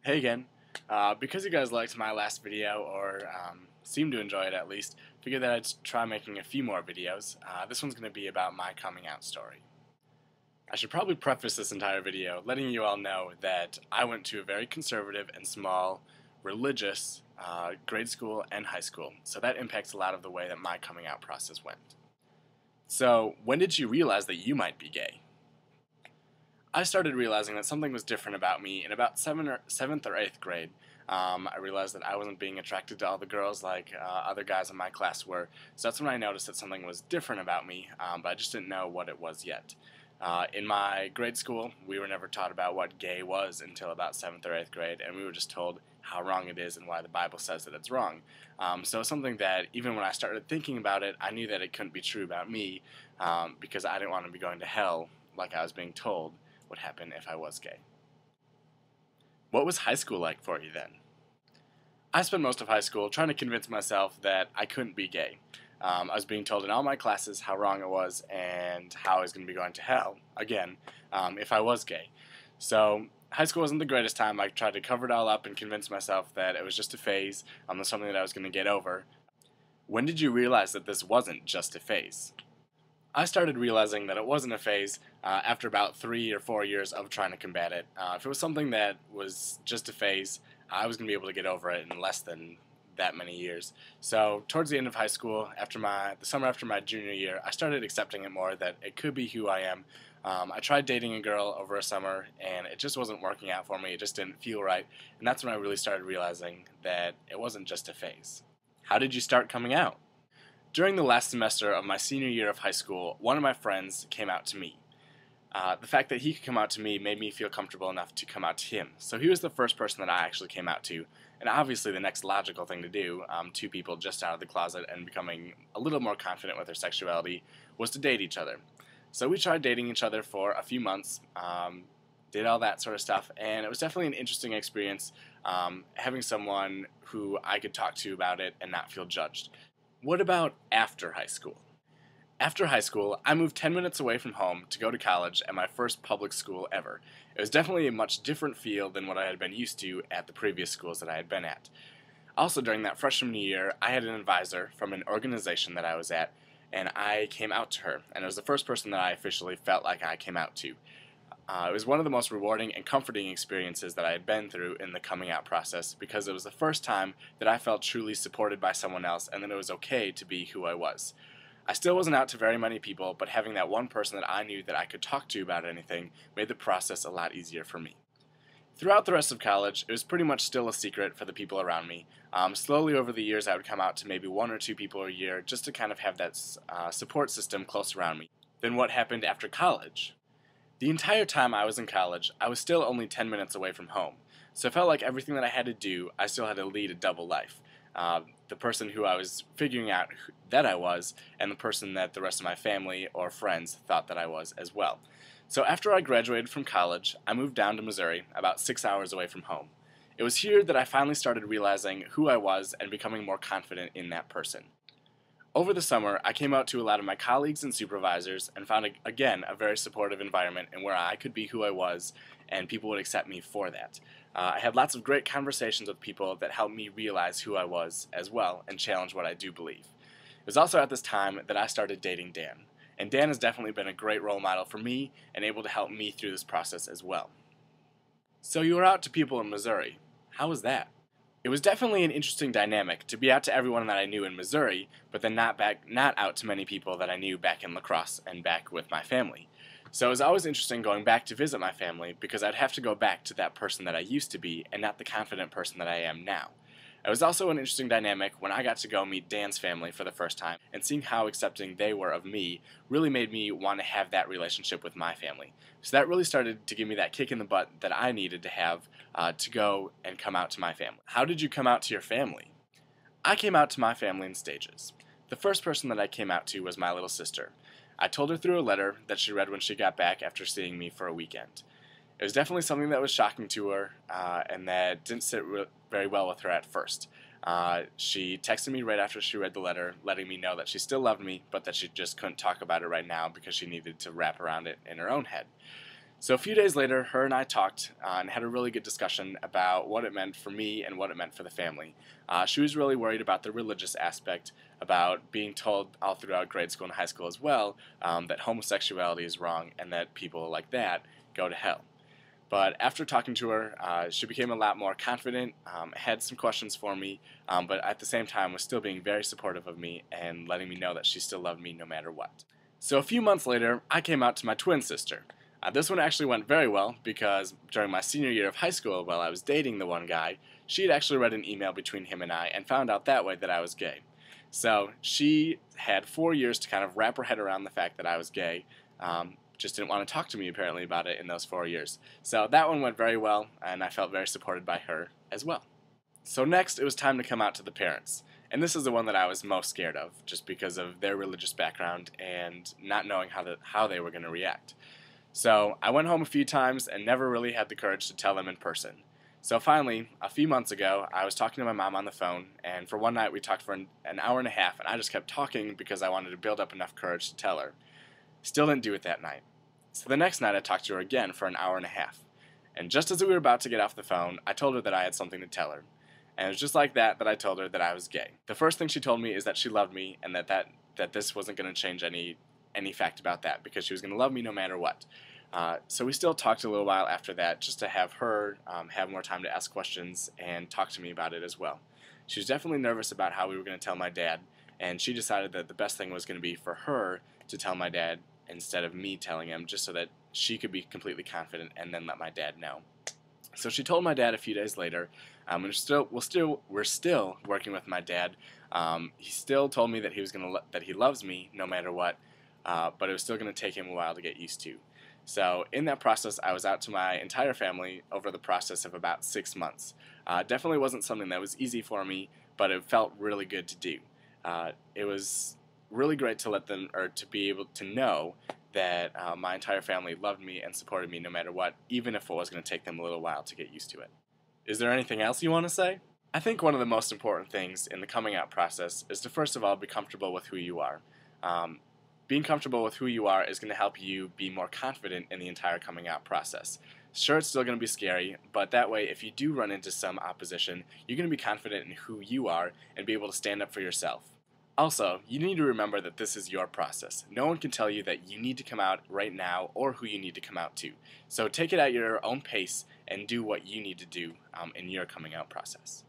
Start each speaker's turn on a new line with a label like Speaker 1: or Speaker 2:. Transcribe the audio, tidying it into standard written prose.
Speaker 1: Hey again. Because you guys liked my last video, or seemed to enjoy it at least, figured that I'd try making a few more videos. This one's going to be about my coming out story. I should probably preface this entire video letting you all know that I went to a very conservative and small religious grade school and high school, so that impacts a lot of the way that my coming out process went. So, when did you realize that you might be gay? I started realizing that something was different about me in about 7th or 8th grade. I realized that I wasn't being attracted to all the girls like other guys in my class were, so that's when I noticed that something was different about me, but I just didn't know what it was yet. In my grade school, we were never taught about what gay was until about 7th or 8th grade, and we were just told how wrong it is and why the Bible says that it's wrong. So it's something that even when I started thinking about it, I knew that it couldn't be true about me because I didn't want to be going to hell like I was being told would happen if I was gay. What was high school like for you then? I spent most of high school trying to convince myself that I couldn't be gay. I was being told in all my classes how wrong it was and how I was going to be going to hell, again, if I was gay. So high school wasn't the greatest time. I tried to cover it all up and convince myself that it was just a phase, something that I was going to get over. When did you realize that this wasn't just a phase? I started realizing that it wasn't a phase after about 3 or 4 years of trying to combat it. If it was something that was just a phase, I was going to be able to get over it in less than that many years. So towards the end of high school, the summer after my junior year, I started accepting it more, that it could be who I am. I tried dating a girl over a summer, and it just wasn't working out for me. It just didn't feel right, and that's when I really started realizing that it wasn't just a phase. How did you start coming out? During the last semester of my senior year of high school, one of my friends came out to me. The fact that he could come out to me made me feel comfortable enough to come out to him. So he was the first person that I actually came out to, and obviously the next logical thing to do, two people just out of the closet and becoming a little more confident with their sexuality, was to date each other. So we tried dating each other for a few months, did all that sort of stuff, and it was definitely an interesting experience having someone who I could talk to about it and not feel judged. What about after high school? After high school, I moved 10 minutes away from home to go to college at my first public school ever. It was definitely a much different feel than what I had been used to at the previous schools that I had been at. Also, during that freshman year, I had an advisor from an organization that I was at, and I came out to her, and it was the first person that I officially felt like I came out to. It was one of the most rewarding and comforting experiences that I had been through in the coming out process, because it was the first time that I felt truly supported by someone else and that it was okay to be who I was. I still wasn't out to very many people, but having that one person that I knew that I could talk to about anything made the process a lot easier for me. Throughout the rest of college, it was pretty much still a secret for the people around me. Slowly over the years, I would come out to maybe 1 or 2 people a year just to kind of have that support system close around me. Then what happened after college? The entire time I was in college, I was still only 10 minutes away from home, so it felt like everything that I had to do, I still had to lead a double life. The person who I was figuring out that I was, and the person that the rest of my family or friends thought that I was as well. So after I graduated from college, I moved down to Missouri, about 6 hours away from home. It was here that I finally started realizing who I was and becoming more confident in that person. Over the summer, I came out to a lot of my colleagues and supervisors and found, again, a very supportive environment and where I could be who I was and people would accept me for that. I had lots of great conversations with people that helped me realize who I was as well and challenge what I do believe. It was also at this time that I started dating Dan, and Dan has definitely been a great role model for me and able to help me through this process as well. So you were out to people in Missouri. How was that? It was definitely an interesting dynamic to be out to everyone that I knew in Missouri, but then not out to many people that I knew back in La Crosse and back with my family. So it was always interesting going back to visit my family because I'd have to go back to that person that I used to be and not the confident person that I am now. It was also an interesting dynamic when I got to go meet Dan's family for the first time, and seeing how accepting they were of me really made me want to have that relationship with my family. So that really started to give me that kick in the butt that I needed to have to go and come out to my family. How did you come out to your family? I came out to my family in stages. The first person that I came out to was my little sister. I told her through a letter that she read when she got back after seeing me for a weekend. It was definitely something that was shocking to her and that didn't sit very well with her at first. She texted me right after she read the letter, letting me know that she still loved me, but that she just couldn't talk about it right now because she needed to wrap around it in her own head. So a few days later, her and I talked and had a really good discussion about what it meant for me and what it meant for the family. She was really worried about the religious aspect, about being told all throughout grade school and high school as well that homosexuality is wrong and that people like that go to hell. But after talking to her, she became a lot more confident, had some questions for me, but at the same time was still being very supportive of me and letting me know that she still loved me no matter what. So a few months later, I came out to my twin sister. This one actually went very well because during my senior year of high school, while I was dating the one guy, she had actually read an email between him and I and found out that way that I was gay. So she had 4 years to kind of wrap her head around the fact that I was gay. Just didn't want to talk to me apparently about it in those 4 years. So that one went very well, and I felt very supported by her as well. So next, it was time to come out to the parents. And this is the one that I was most scared of, just because of their religious background and not knowing how they were going to react. So I went home a few times and never really had the courage to tell them in person. So finally, a few months ago, I was talking to my mom on the phone, and for one night we talked for an hour and a half, and I just kept talking because I wanted to build up enough courage to tell her. Still didn't do it that night. So the next night I talked to her again for an hour and a half. And just as we were about to get off the phone, I told her that I had something to tell her. And it was just like that I told her that I was gay. The first thing she told me is that she loved me and that this wasn't going to change any fact about that because she was going to love me no matter what. So we still talked a little while after that just to have her have more time to ask questions and talk to me about it as well. She was definitely nervous about how we were going to tell my dad, and she decided that the best thing was going to be for her to tell my dad instead of me telling him, just so that she could be completely confident and then let my dad know. So she told my dad a few days later. We're still working with my dad. He still told me that that he loves me no matter what, but it was still going to take him a while to get used to. So in that process, I was out to my entire family over the process of about 6 months. Definitely wasn't something that was easy for me, but it felt really good to do. It was really great to let them, or to be able to know that my entire family loved me and supported me no matter what, even if it was going to take them a little while to get used to it. Is there anything else you want to say? I think one of the most important things in the coming out process is to first of all be comfortable with who you are. Being comfortable with who you are is going to help you be more confident in the entire coming out process. Sure, it's still going to be scary, but that way if you do run into some opposition, you're going to be confident in who you are and be able to stand up for yourself. Also, you need to remember that this is your process. No one can tell you that you need to come out right now or who you need to come out to. So take it at your own pace and do what you need to do in your coming out process.